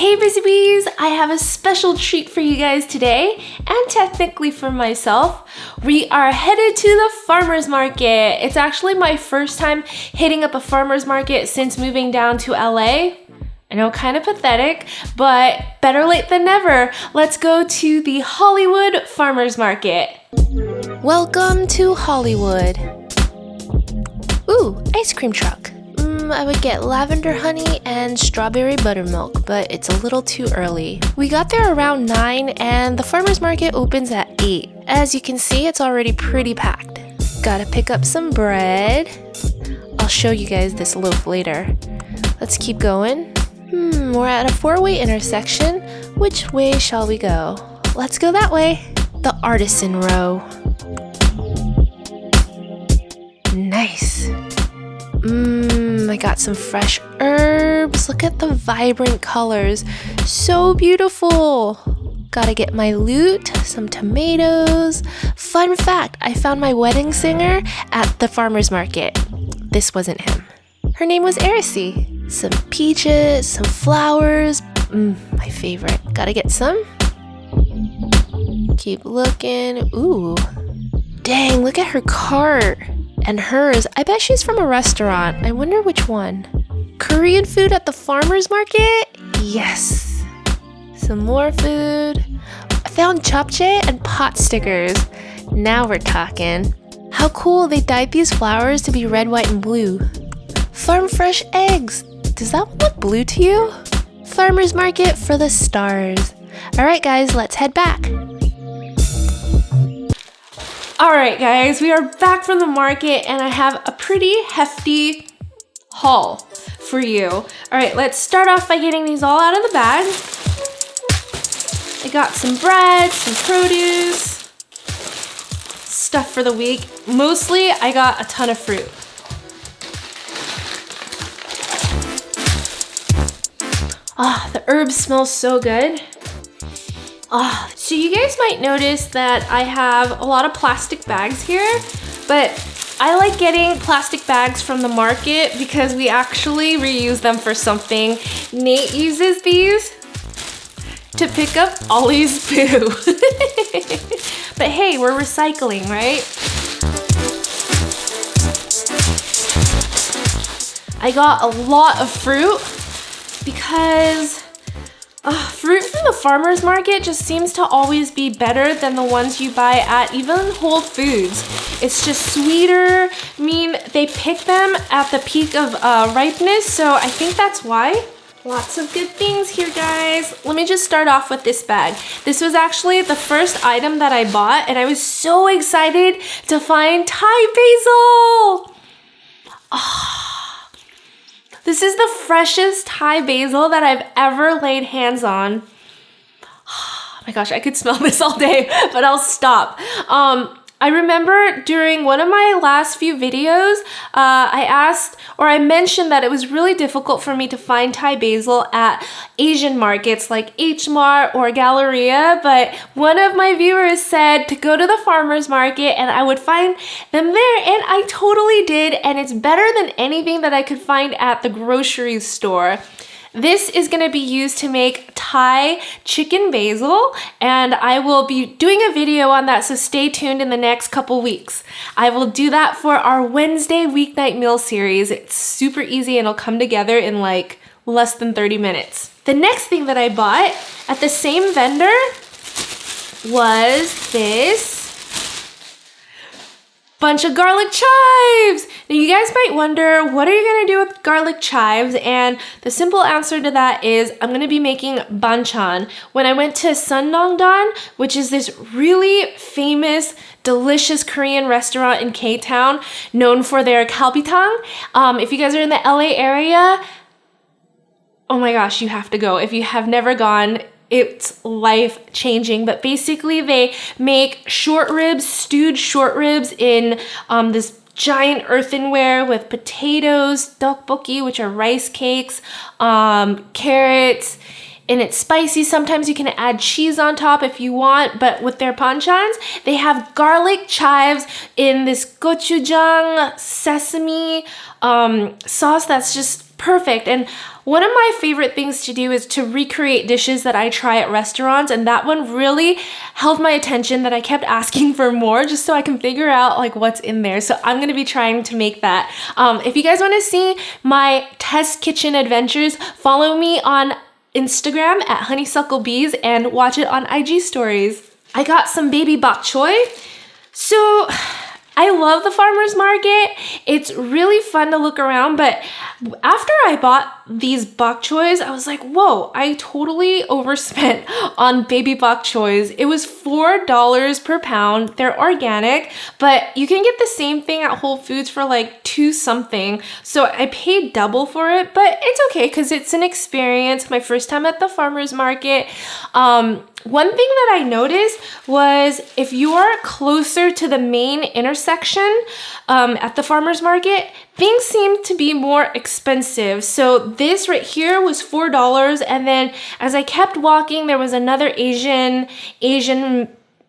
Hey Busy Bees, I have a special treat for you guys today, and technically for myself. We are headed to the farmer's market. It's actually my first time hitting up a farmer's market since moving down to LA. I know, kind of pathetic, but better late than never. Let's go to the Hollywood Farmer's Market. Welcome to Hollywood. Ooh, ice cream truck. I would get lavender honey and strawberry buttermilk, but it's a little too early. We got there around 9 and the farmer's market opens at 8. As you can see, it's already pretty packed. Gotta pick up some bread. I'll show you guys this loaf later. Let's keep going. We're at a 4-way intersection. Which way shall we go? Let's go that way. The Artisan row. Nice. I got some fresh herbs. Look at the vibrant colors. So beautiful. Gotta get my loot, some tomatoes. Fun fact, I found my wedding singer at the farmer's market. This wasn't him. Her name was Artisan. Some peaches, some flowers. My favorite. Gotta get some. Keep looking. Ooh. Dang, look at her cart. And hers, I bet she's from a restaurant. I wonder which one. Korean food at the farmer's market? Yes. Some more food. I found japchae and pot stickers. Now we're talking. How cool, they dyed these flowers to be red, white, and blue. Farm fresh eggs. Does that one look blue to you? Farmer's market for the stars. All right, guys, let's head back. Alright guys, we are back from the market and I have a pretty hefty haul for you. Alright, let's start off by getting these all out of the bag. I got some bread, some produce, stuff for the week. Mostly, I got a ton of fruit. The herbs smell so good. So you guys might notice that I have a lot of plastic bags here, but I like getting plastic bags from the market because we actually reuse them for something. Nate uses these to pick up Ollie's poo. But hey, we're recycling, right? I got a lot of fruit because fruit from the farmer's market just seems to always be better than the ones you buy at even Whole Foods. It's just sweeter. I mean, they pick them at the peak of ripeness, so I think that's why. Lots of good things here, guys. Let me just start off with this bag. This was actually the first item that I bought, and I was so excited to find Thai basil. This is the freshest Thai basil that I've ever laid hands on. Oh my gosh, I could smell this all day, but I'll stop. I remember during one of my last few videos, I mentioned that it was really difficult for me to find Thai basil at Asian markets like H Mart or Galleria, but one of my viewers said to go to the farmer's market and I would find them there, and I totally did, and it's better than anything that I could find at the grocery store. This is going to be used to make Thai chicken basil, and I will be doing a video on that, so stay tuned in the next couple weeks. I will do that for our Wednesday weeknight meal series. It's super easy and it'll come together in like less than 30 minutes. The next thing that I bought at the same vendor was this bunch of garlic chives. Now you guys might wonder, what are you gonna do with garlic chives? And the simple answer to that is I'm gonna be making banchan. When I went to Sundongdan, which is this really famous, delicious Korean restaurant in K-Town, known for their kalbitang. If you guys are in the LA area, oh my gosh, you have to go. If you have never gone, it's life-changing, but basically they make short ribs, stewed short ribs in this giant earthenware with potatoes, tteokbokki, which are rice cakes, carrots, and it's spicy. Sometimes you can add cheese on top if you want, but with their banchans, they have garlic chives in this gochujang sesame sauce that's just perfect. And one of my favorite things to do is to recreate dishes that I try at restaurants. And that one really held my attention that I kept asking for more just so I can figure out like what's in there. So I'm going to be trying to make that. If you guys want to see my test kitchen adventures, follow me on Instagram at Honeysuckle Bees and watch it on IG stories. I got some baby bok choy. So I love the farmer's market. It's really fun to look around, but after I bought these bok choys, I was like, whoa, I totally overspent on baby bok choys. It was $4 per pound. They're organic, but you can get the same thing at Whole Foods for like $2 something. So I paid double for it, but it's okay because it's an experience. My first time at the farmer's market. One thing that I noticed was if you are closer to the main intersection at the farmer's market, things seem to be more expensive. So this right here was $4, and then as I kept walking, there was another Asian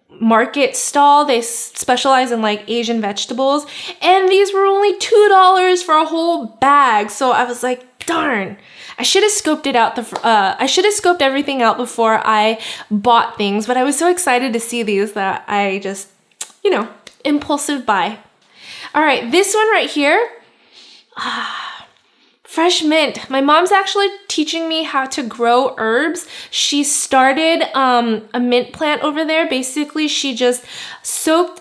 market stall. They specialize in like Asian vegetables, and these were only $2 for a whole bag. So I was like, darn. I should have scoped it out. I should have scoped everything out before I bought things, but I was so excited to see these that I just, impulsive buy. All right, this one right here, fresh mint. My mom's actually teaching me how to grow herbs. She started a mint plant over there. Basically, she just soaked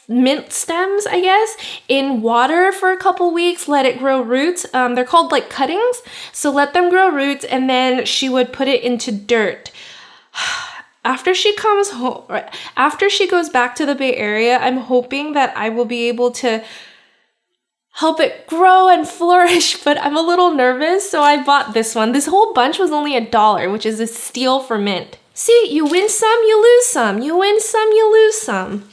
mint stems, I guess, in water for a couple weeks, let it grow roots. They're called like cuttings. So let them grow roots, and then she would put it into dirt. After she comes home, after she goes back to the Bay Area, I'm hoping that I will be able to help it grow and flourish, but I'm a little nervous, so I bought this one. This whole bunch was only $1, which is a steal for mint. See, you win some, you lose some. You win some, you lose some.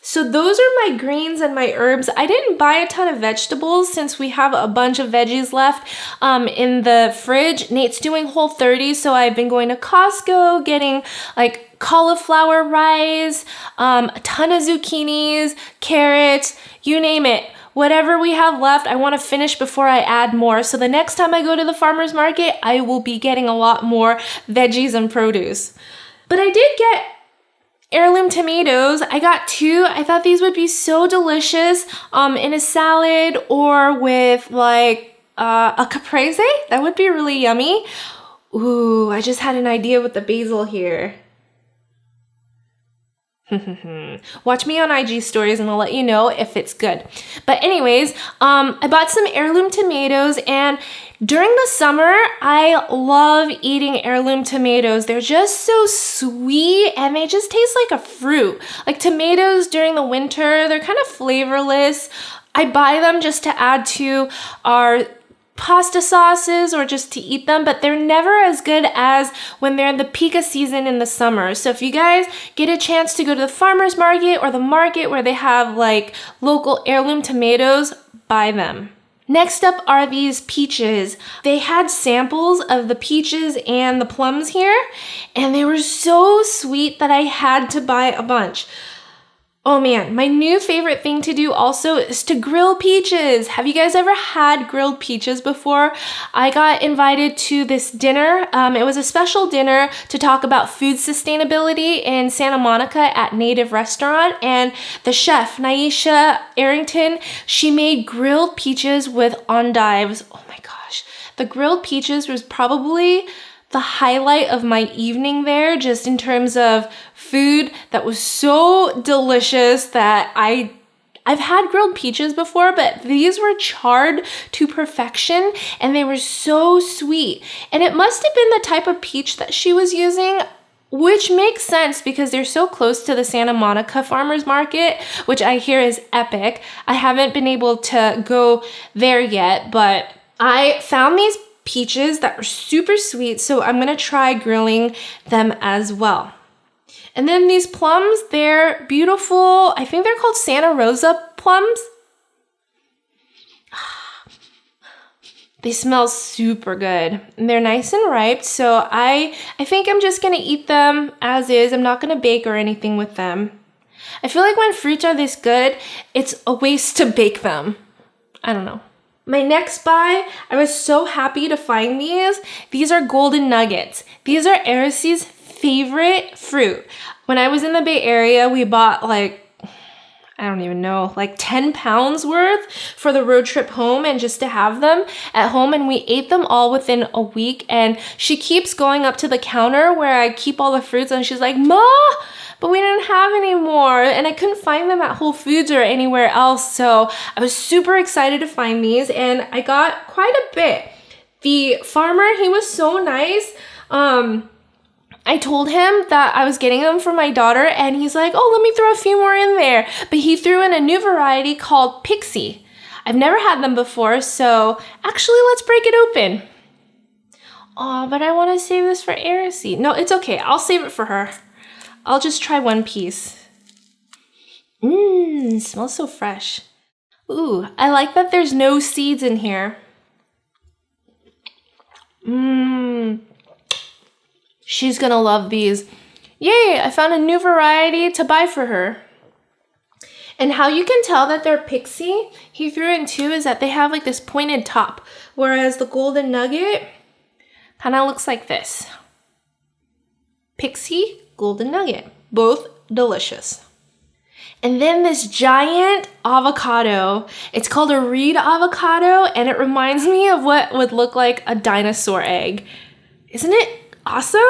So those are my greens and my herbs. I didn't buy a ton of vegetables since we have a bunch of veggies left in the fridge. Nate's doing Whole30, so I've been going to Costco, getting like cauliflower rice, a ton of zucchinis, carrots, you name it. Whatever we have left, I want to finish before I add more. So the next time I go to the farmer's market, I will be getting a lot more veggies and produce. But I did get heirloom tomatoes. I got 2. I thought these would be so delicious in a salad or with like a caprese. That would be really yummy. Ooh, I just had an idea with the basil here. Watch me on IG stories and I'll let you know if it's good. But anyways, I bought some heirloom tomatoes, and during the summer, I love eating heirloom tomatoes. They're just so sweet and they just taste like a fruit. Like tomatoes during the winter, they're kind of flavorless. I buy them just to add to our pasta sauces or just to eat them, but they're never as good as when they're in the peak of season in the summer. So if you guys get a chance to go to the farmer's market or the market where they have like local heirloom tomatoes, buy them. Next up are these peaches. They had samples of the peaches and the plums here, and they were so sweet that I had to buy a bunch. Oh man, my new favorite thing to do also is to grill peaches. Have you guys ever had grilled peaches before? I got invited to this dinner. It was a special dinner to talk about food sustainability in Santa Monica at Native Restaurant. And the chef, Naisha Arrington, she made grilled peaches with endives. Oh my gosh. The grilled peaches was probably the highlight of my evening there, just in terms of food that was so delicious that I've had grilled peaches before, but these were charred to perfection and they were so sweet. And it must have been the type of peach that she was using, which makes sense because they're so close to the Santa Monica Farmers Market, which I hear is epic. I haven't been able to go there yet, but I found these peaches that were super sweet, so I'm gonna try grilling them as well. And then these plums, they're beautiful. I think they're called Santa Rosa plums. They smell super good. And they're nice and ripe, so I think I'm just gonna eat them as is. I'm not gonna bake or anything with them. I feel like when fruits are this good, it's a waste to bake them. I don't know. My next buy, I was so happy to find these. These are golden nuggets. These are Eris's favorite fruit. When I was in the Bay Area, we bought like, I don't even know, like 10 pounds worth for the road trip home and just to have them at home. And we ate them all within a week. And she keeps going up to the counter where I keep all the fruits and she's like, Ma, but we didn't have any more. And I couldn't find them at Whole Foods or anywhere else. So I was super excited to find these and I got quite a bit. The farmer, he was so nice. I told him that I was getting them for my daughter and he's like, oh, let me throw a few more in there. But he threw in a new variety called Pixie. I've never had them before, so actually let's break it open. Oh, but I want to save this for Erisy. No, it's okay. I'll save it for her. I'll just try one piece. Smells so fresh. Ooh, I like that there's no seeds in here. She's gonna love these. Yay, I found a new variety to buy for her. And how you can tell that they're Pixie, he threw in too, is that they have like this pointed top, whereas the golden nugget kind of looks like this. Pixie, golden nugget, both delicious. And then this giant avocado. It's called a reed avocado, and it reminds me of what would look like a dinosaur egg. Isn't it awesome?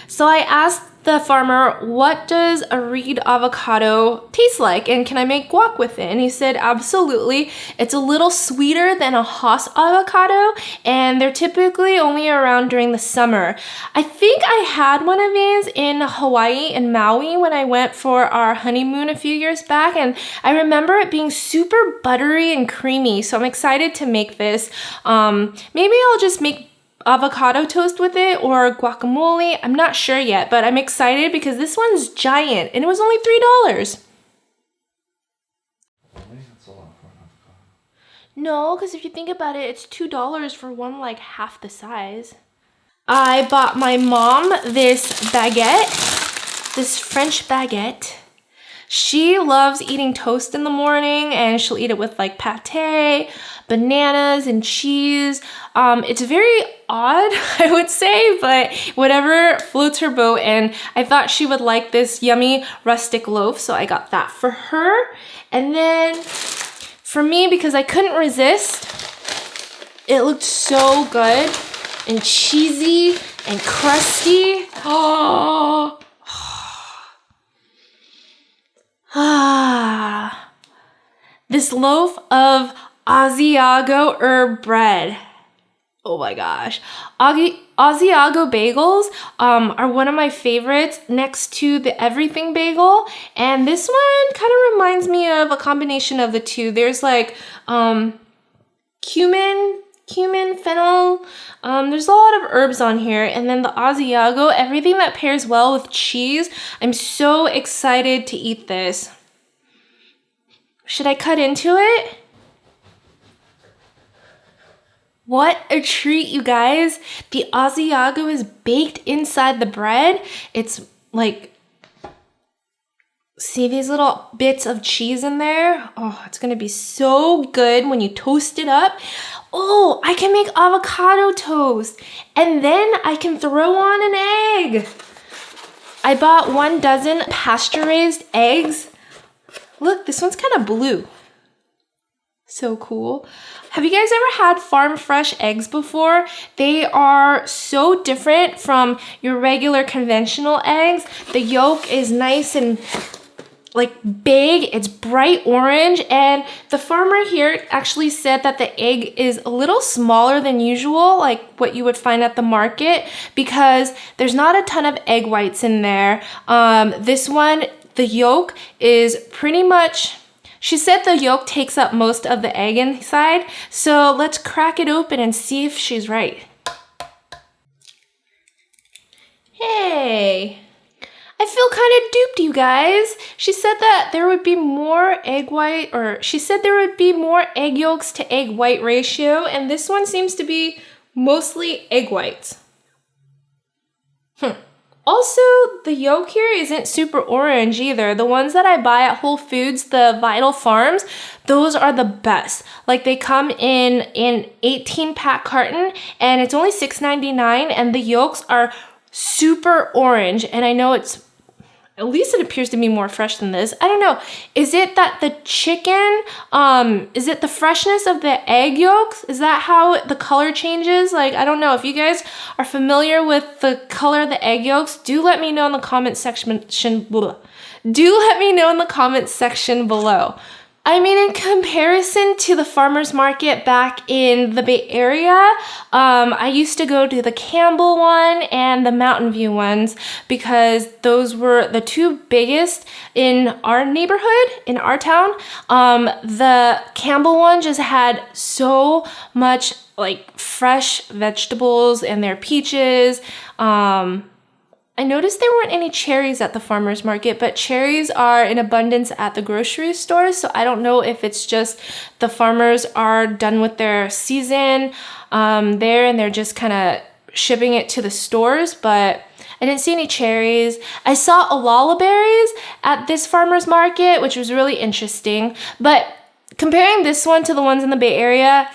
So I asked the farmer, what does a reed avocado taste like? And can I make guac with it? And he said, absolutely. It's a little sweeter than a Hass avocado, and they're typically only around during the summer. I think I had one of these in Hawaii and Maui when I went for our honeymoon a few years back, and I remember it being super buttery and creamy, so I'm excited to make this. Maybe I'll just make avocado toast with it or guacamole. I'm not sure yet, but I'm excited because this one's giant and it was only $3. Really? That's a lot for an avocado. No, because if you think about it, it's $2 for one like half the size. I bought my mom this baguette, this French baguette. She loves eating toast in the morning and she'll eat it with like pate, bananas, and cheese. It's very odd, I would say, but whatever floats her boat, and I thought she would like this yummy rustic loaf, so I got that for her. And then for me, because I couldn't resist, it looked so good and cheesy and crusty. Oh. This loaf of Asiago herb bread. Oh my gosh. Asiago bagels are one of my favorites next to the everything bagel. And this one kind of reminds me of a combination of the two. There's like cumin, fennel. There's a lot of herbs on here. And then the Asiago, everything that pairs well with cheese. I'm so excited to eat this. Should I cut into it? What a treat, you guys. The Asiago is baked inside the bread. It's like, see these little bits of cheese in there? Oh, it's gonna be so good when you toast it up. Oh, I can make avocado toast. And then I can throw on an egg. I bought 1 dozen pasture-raised eggs. Look, this one's kind of blue. So cool. Have you guys ever had farm fresh eggs before? They are so different from your regular conventional eggs. The yolk is nice and like big, it's bright orange, and the farmer here actually said that the egg is a little smaller than usual, like what you would find at the market, because there's not a ton of egg whites in there. This one, the yolk is pretty much, she said the yolk takes up most of the egg inside, so let's crack it open and see if she's right. Hey, I feel kind of duped, you guys. She said that there would be more egg white, or she said there would be more egg yolks to egg white ratio, and this one seems to be mostly egg whites. Also, the yolk here isn't super orange either. The ones that I buy at Whole Foods, the Vital Farms, those are the best. Like they come in an 18-pack carton and it's only $6.99 and the yolks are super orange. And I know at least it appears to be more fresh than this. I don't know. Is it that the chicken, is it the freshness of the egg yolks? Is that how the color changes? Like, I don't know. If you guys are familiar with the color of the egg yolks, do let me know in the comment section. Do let me know in the comment section below. I mean, in comparison to the farmer's market back in the Bay Area, I used to go to the Campbell one and the Mountain View ones because those were the two biggest in our neighborhood, in our town. The Campbell one just had so much like fresh vegetables and their peaches. I noticed there weren't any cherries at the farmer's market, but cherries are in abundance at the grocery stores. So I don't know if it's just the farmers are done with their season there and they're just kind of shipping it to the stores, but I didn't see any cherries. I saw alala berries at this farmer's market, which was really interesting. But comparing this one to the ones in the Bay Area,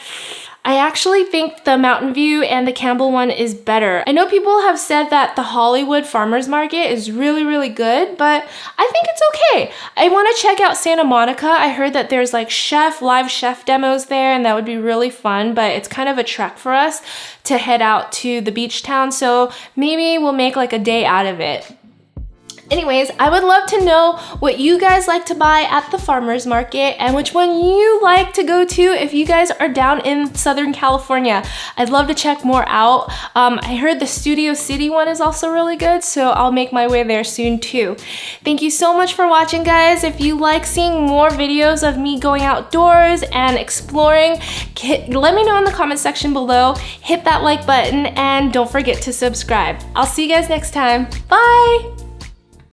I actually think the Mountain View and the Campbell one is better. I know people have said that the Hollywood Farmers Market is really, really good, but I think it's okay. I want to check out Santa Monica. I heard that there's like live chef demos there, and that would be really fun, but it's kind of a trek for us to head out to the beach town, so maybe we'll make like a day out of it. Anyways, I would love to know what you guys like to buy at the farmer's market and which one you like to go to if you guys are down in Southern California. I'd love to check more out. I heard the Studio City one is also really good, so I'll make my way there soon too. Thank you so much for watching, guys. If you like seeing more videos of me going outdoors and exploring, let me know in the comment section below. Hit that like button and don't forget to subscribe. I'll see you guys next time. Bye!